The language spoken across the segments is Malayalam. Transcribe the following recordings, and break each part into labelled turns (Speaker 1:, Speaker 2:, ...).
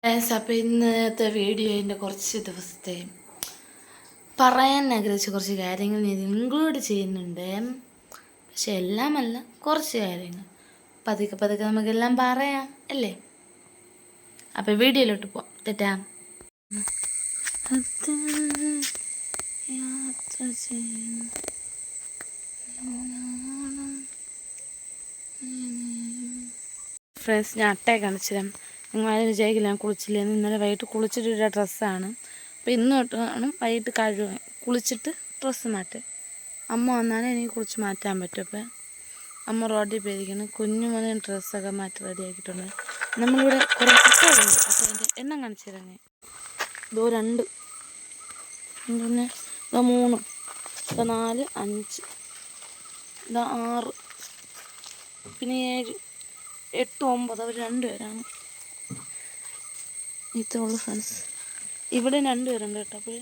Speaker 1: അപ്പോൾ ഇന്നത്തെ വീഡിയോൻ്റെ കുറച്ച് ദിവസത്തെ പറയാൻ ആഗ്രഹിച്ച കുറച്ച് കാര്യങ്ങൾ ഞാൻ ഇൻക്ലൂഡ് ചെയ്യുന്നുണ്ട്. പക്ഷെ എല്ലാമല്ല, കുറച്ച് കാര്യങ്ങൾ പതുക്കെ പതുക്കെ നമുക്കെല്ലാം പറയാം അല്ലേ. അപ്പോൾ വീഡിയോയിലോട്ട് പോവാം. തെറ്റാ യാത്ര ഫ്രണ്ട്സ്, ഞാൻ അട്ടയെ കാണിച്ചുതരാം. നിങ്ങളാരും വിചാരിക്കില്ല ഞാൻ കുളിച്ചില്ലെന്ന്. ഇന്നലെ വൈകിട്ട് കുളിച്ചിട്ടൊരു ഡ്രസ്സാണ്. അപ്പോൾ ഇന്ന് തൊട്ടാണ് വൈകിട്ട് കഴുകാൻ കുളിച്ചിട്ട് ഡ്രസ്സ് മാറ്റുക. അമ്മ വന്നാലും എനിക്ക് കുളിച്ച് മാറ്റാൻ പറ്റും. അപ്പോൾ അമ്മ റോഡിൽ പോയിരിക്കണം. കുഞ്ഞുമോനെ ഡ്രസ്സൊക്കെ മാറ്റി റെഡിയാക്കിയിട്ടുണ്ട്. നമ്മളിവിടെ കുറേ കുട്ടികളുണ്ട്. അപ്പോൾ അതിൻ്റെ എണ്ണം കാണിച്ചു തരാം. ഇതോ 2, പിന്നെ ഇതോ 3, ഇതോ 4, 5, ഇതോ 6, പിന്നെ 7, 8, 9. അവർ 2 പേരാണ്. ഇത്രയുള്ളൂ ഫ്രണ്ട്സ്. ഇവിടെ 2 പേരുണ്ട് കേട്ടോ. അപ്പോൾ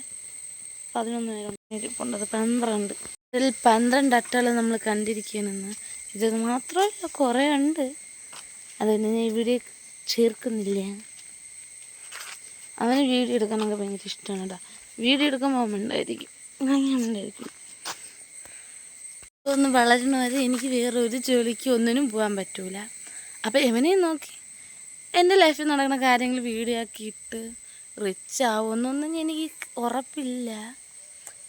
Speaker 1: 11 പേരുണ്ട്. ഇരിപ്പുണ്ടത് 12. ഇതിൽ 12 അട്ടകൾ നമ്മൾ കണ്ടിരിക്കുകയാണെന്ന്. ഇത് മാത്രമല്ല, കുറേ ഉണ്ട്. അതുതന്നെ ഞാൻ ഇവിടെ ചേർക്കുന്നില്ല. അവന് വീഡിയോ എടുക്കാനൊക്കെ ഭയങ്കര ഇഷ്ടമാണ് കേട്ടോ. വീഡിയോ എടുക്കുമ്പോൾ ഉണ്ടായിരിക്കും, ഉണ്ടായിരിക്കും. ഒന്ന് വളരണ വരെ എനിക്ക് വേറെ ഒരു ജോലിക്ക് ഒന്നിനും പോകാൻ പറ്റൂല. അപ്പോൾ എവനെയും നോക്കി എൻ്റെ ലൈഫിൽ നടക്കുന്ന കാര്യങ്ങൾ വീഡിയോ ആക്കിയിട്ട് റിച്ച് ആവുമെന്നൊന്നും എനിക്ക് ഉറപ്പില്ല.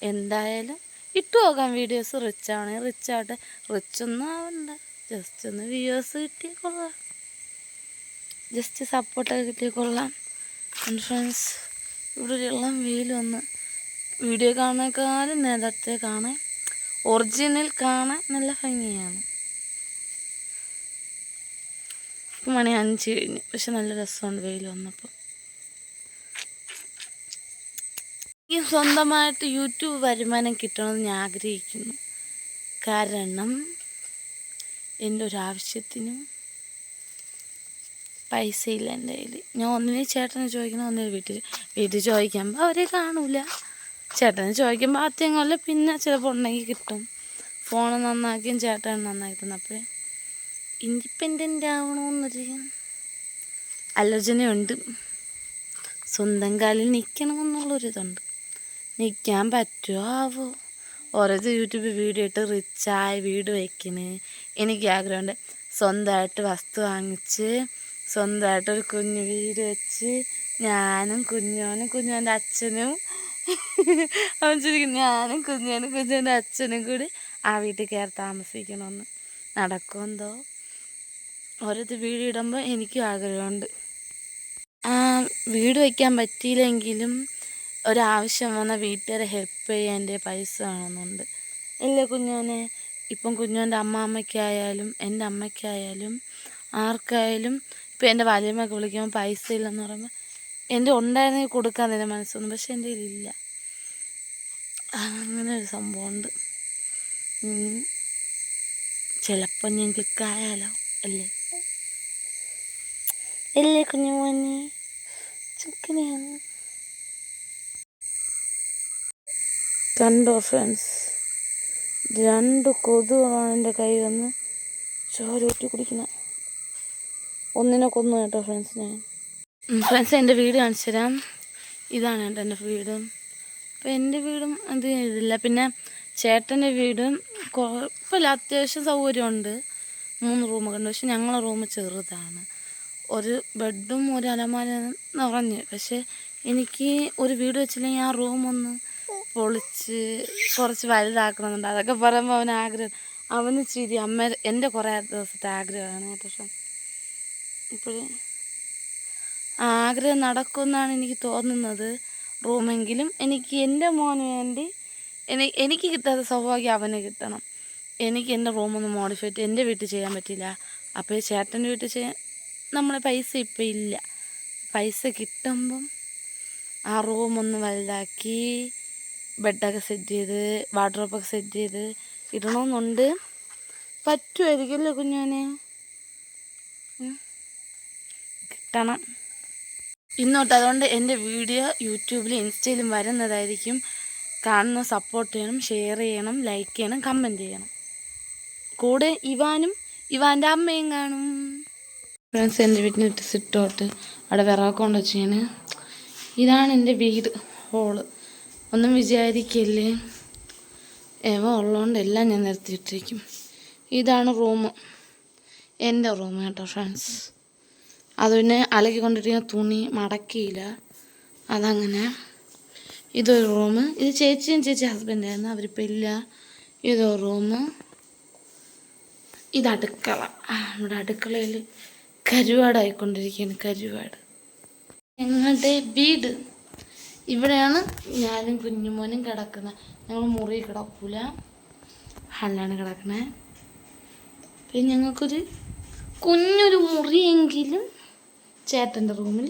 Speaker 1: എന്തായാലും ഇട്ട് നോക്കാം വീഡിയോസ്. റിച്ച് ആവണേ റിച്ച് ആവട്ടെ. റിച്ചൊന്നും ആവണ്ട, ജസ്റ്റ് ഒന്ന് വ്യൂവേഴ്സ് കിട്ടിയാൽ കൊള്ളാം, ജസ്റ്റ് സപ്പോർട്ടൊക്കെ കിട്ടിയാൽ കൊള്ളാം. ഫ്രണ്ട്സ്, ഇവിടെ ഒരു ഇളം വെയിൽ വന്ന് വീഡിയോ കാണുന്നേക്കാളും നേരത്തെ കാണാൻ, ഒറിജിനൽ കാണാൻ നല്ല ഭംഗിയാണ്. മണി 5 കഴിഞ്ഞ്, പക്ഷെ നല്ല രസമുണ്ട് വെയിൽ വന്നപ്പോൾ. ഈ സ്വന്തമായിട്ട് യൂട്യൂബ് വരുമാനം കിട്ടണമെന്ന് ഞാൻ ആഗ്രഹിക്കുന്നു. കാരണം എൻ്റെ ഒരാവശ്യത്തിനും പൈസ ഇല്ല എൻ്റെ കയ്യിൽ. ഞാൻ ഒന്നിനെ ചേട്ടനെ ചോദിക്കണം, ഒന്നിനെ വീട്ടിൽ ചോദിക്കുമ്പോൾ അവരെ കാണൂല. ചേട്ടനെ ചോദിക്കുമ്പോൾ ആദ്യങ്ങളിൽ പിന്നെ ചിലപ്പോൾ ഉണ്ടെങ്കിൽ കിട്ടും. ഫോൺ നന്നാക്കിയും ചേട്ടൻ നന്നാക്കി തന്നപ്പോൾ ഇൻഡിപെൻഡൻ്റ് ആവണമെന്നൊരു ആലോചനയുണ്ട്. സ്വന്തം കാലിൽ നിൽക്കണമെന്നുള്ളൊരിതുണ്ട്. നിൽക്കാൻ പറ്റുമോ ആവോ. ഓരോ യൂട്യൂബ് വീഡിയോ ഇട്ട് റിച്ചായി വീട് വയ്ക്കണേ എനിക്ക് ആഗ്രഹമുണ്ട്. സ്വന്തമായിട്ട് വസ്തു വാങ്ങിച്ച് സ്വന്തമായിട്ടൊരു കുഞ്ഞു വീട് വെച്ച് ഞാനും കുഞ്ഞോൻ്റെ അച്ഛനും അവൻ ചോദിക്കും, ഞാനും കുഞ്ഞോൻ്റെ അച്ഛനും കൂടി ആ വീട്ടിൽ കയറി താമസിക്കണമെന്ന്. നടക്കുമെന്തോ. ഓരോരുത്തർ വീഡിയോ ഇടുമ്പോൾ എനിക്കും ആഗ്രഹമുണ്ട്. വീട് വയ്ക്കാൻ പറ്റിയില്ലെങ്കിലും ഒരാവശ്യം വന്നാൽ വീട്ടുകാരെ ഹെൽപ്പ് ചെയ്യാൻ എൻ്റെ പൈസ വേണമെന്നുണ്ട്. ഇല്ലേ കുഞ്ഞോനെ? ഇപ്പം കുഞ്ഞോൻ്റെ അമ്മാമ്മയ്ക്കായാലും എൻ്റെ അമ്മയ്ക്കായാലും ആർക്കായാലും ഇപ്പം എൻ്റെ വലിയമ്മയൊക്കെ വിളിക്കുമ്പോൾ പൈസ ഇല്ലെന്ന് പറയുമ്പോൾ എൻ്റെ ഉണ്ടായിരുന്നെങ്കിൽ കൊടുക്കാൻ തന്നെ മനസ്സൊന്നും, പക്ഷെ എൻ്റെ കയ്യിലില്ല. അങ്ങനെ ഒരു സംഭവമുണ്ട്. ചിലപ്പോൾ ഞാൻ ക്ലിക്കായാലോ അല്ലേ കുഞ്ഞുമോനെ? ചുക്കനെയാണ്. കണ്ടോ ഫ്രണ്ട്സ്, 2 കൊതുകളാണ് എൻ്റെ കൈ വന്ന് ചോരൂറ്റി കുടിക്കുന്നത്. ഒന്നിനെ കൊന്നു കേട്ടോ ഫ്രണ്ട്സ്. ഫ്രണ്ട്സ്, എൻ്റെ വീട് കാണിച്ചു തരാം. ഇതാണ് കേട്ടോ എൻ്റെ വീടും. അപ്പോൾ എൻ്റെ വീടും അത് ഇതില്ല. പിന്നെ ചേട്ടൻ്റെ വീടും കുഴപ്പമില്ല, അത്യാവശ്യം സൗകര്യമുണ്ട്. 3 റൂമൊക്കെ ഉണ്ട്. പക്ഷെ ഞങ്ങളെ റൂം ചെറുതാണ്. ഒരു ബെഡും ഒരു അലമാര നിറഞ്ഞ്. പക്ഷേ എനിക്ക് ഒരു വീട് വെച്ചില്ലെങ്കിൽ ആ റൂമൊന്ന് പൊളിച്ച് കുറച്ച് വലുതാക്കണമെന്നുണ്ട്. അതൊക്കെ പറയുമ്പോൾ അവന് ആഗ്രഹം, അവന് ചിരി. എൻ്റെ കുറേ ദിവസത്തെ ആഗ്രഹമാണ് കേട്ടോ. ഇപ്പോഴേ ആഗ്രഹം നടക്കുമെന്നാണ് എനിക്ക് തോന്നുന്നത്. റൂമെങ്കിലും എനിക്ക് എൻ്റെ മോന് വേണ്ടി എനിക്ക് കിട്ടാത്ത സൗഭാഗ്യം അവന് കിട്ടണം. എനിക്ക് എൻ്റെ റൂമൊന്ന് മോഡിഫൈ ചെയ്ത് എൻ്റെ വീട്ടിൽ ചെയ്യാൻ പറ്റില്ല. അപ്പോൾ ചേട്ടൻ്റെ വീട്ടിൽ ചെയ്യാൻ നമ്മളെ പൈസ ഇപ്പം ഇല്ല. പൈസ കിട്ടുമ്പം ആ റൂമൊന്ന് വലുതാക്കി ബെഡൊക്കെ സെറ്റ് ചെയ്ത് വാർഡ്രോബൊക്കെ സെറ്റ് ചെയ്ത് ഇടണമെന്നുണ്ട്. പറ്റുമായിരിക്കുമല്ലോ കുഞ്ഞോനെ? കിട്ടണം ഇന്നോട്ട്. അതുകൊണ്ട് എൻ്റെ വീഡിയോ യൂട്യൂബിലും ഇൻസ്റ്റയിലും വരുന്നതായിരിക്കും. കാണുന്ന സപ്പോർട്ട് ചെയ്യണം, ഷെയർ ചെയ്യണം, ലൈക്ക് ചെയ്യണം, കമൻറ്റ് ചെയ്യണം. കൂടെ ഇവാനും ഇവാൻ്റെ അമ്മയും കാണും. ഫ്രണ്ട്സ്, എൻ്റെ വീട്ടിൽ സിറ്റൗട്ട് അവിടെ വിറകൊക്കെ കൊണ്ട് വെച്ചാണ്. ഇതാണ് എൻ്റെ വീട് ഹോള്. ഒന്നും വിചാരിക്കല്ലേ, ഉള്ളതുകൊണ്ട് എല്ലാം ഞാൻ നിർത്തിയിട്ടിരിക്കും. ഇതാണ് റൂം, എൻ്റെ റൂം കേട്ടോ ഫ്രണ്ട്സ്. അത് പിന്നെ അലക്കി കൊണ്ടിരിക്കുന്ന തുണി മടക്കിയില്ല, അതങ്ങനെ. ഇതൊരു റൂം. ഇത് ചേച്ചി ഹസ്ബൻഡായിരുന്നു, അവരിപ്പോൾ ഇല്ല. ഇതൊരു റൂം. ഇത് അടുക്കള. നമ്മുടെ അടുക്കളയിൽ കരുവാടായിക്കൊണ്ടിരിക്കുകയാണ്, കരുവാട്. ഞങ്ങളുടെ വീട് ഇവിടെയാണ്. ഞാനും കുഞ്ഞുമോനും കിടക്കുന്നത്. ഞങ്ങൾ മുറി കിടക്കൂല, ഹാളിലാണ് കിടക്കണേ. പിന്നെ ഞങ്ങൾക്കൊരു കുഞ്ഞൊരു മുറിയെങ്കിലും ചേട്ടൻ്റെ റൂമിൽ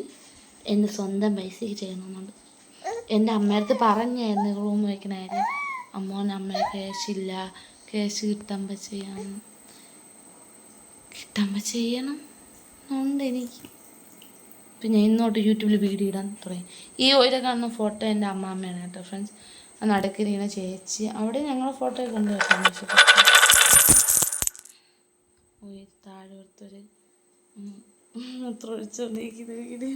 Speaker 1: എൻ്റെ സ്വന്തം പൈസയ്ക്ക് ചെയ്യണമെന്നുണ്ട്. എൻ്റെ അമ്മയടുത്ത് പറഞ്ഞായിരുന്നു റൂം വയ്ക്കണ കാര്യം. അമ്മയെ ക്യാഷില്ല, ക്യാഷ് കിട്ടുമ്പോൾ ചെയ്യണം എന്നുണ്ട് എനിക്ക്. പിന്നെ ഇന്നോട്ട് യൂട്യൂബിൽ വീഡിയോ ഇടാൻ തുടങ്ങി. ഈ ഒരു കാണുന്ന ഫോട്ടോ എൻ്റെ അമ്മാമ്മയാണ് കേട്ടോ ഫ്രണ്ട്സ്. അത് നടക്കിരിക്കുന്ന ചേച്ചി. അവിടെ ഞങ്ങളെ ഫോട്ടോ ഒക്കെ ഉണ്ട് കേട്ടോ. താഴെ ഒത്തൊരു മൂത്രം ഒഴിച്ചുകൊണ്ടിരിക്കുന്ന വീഡിയോ.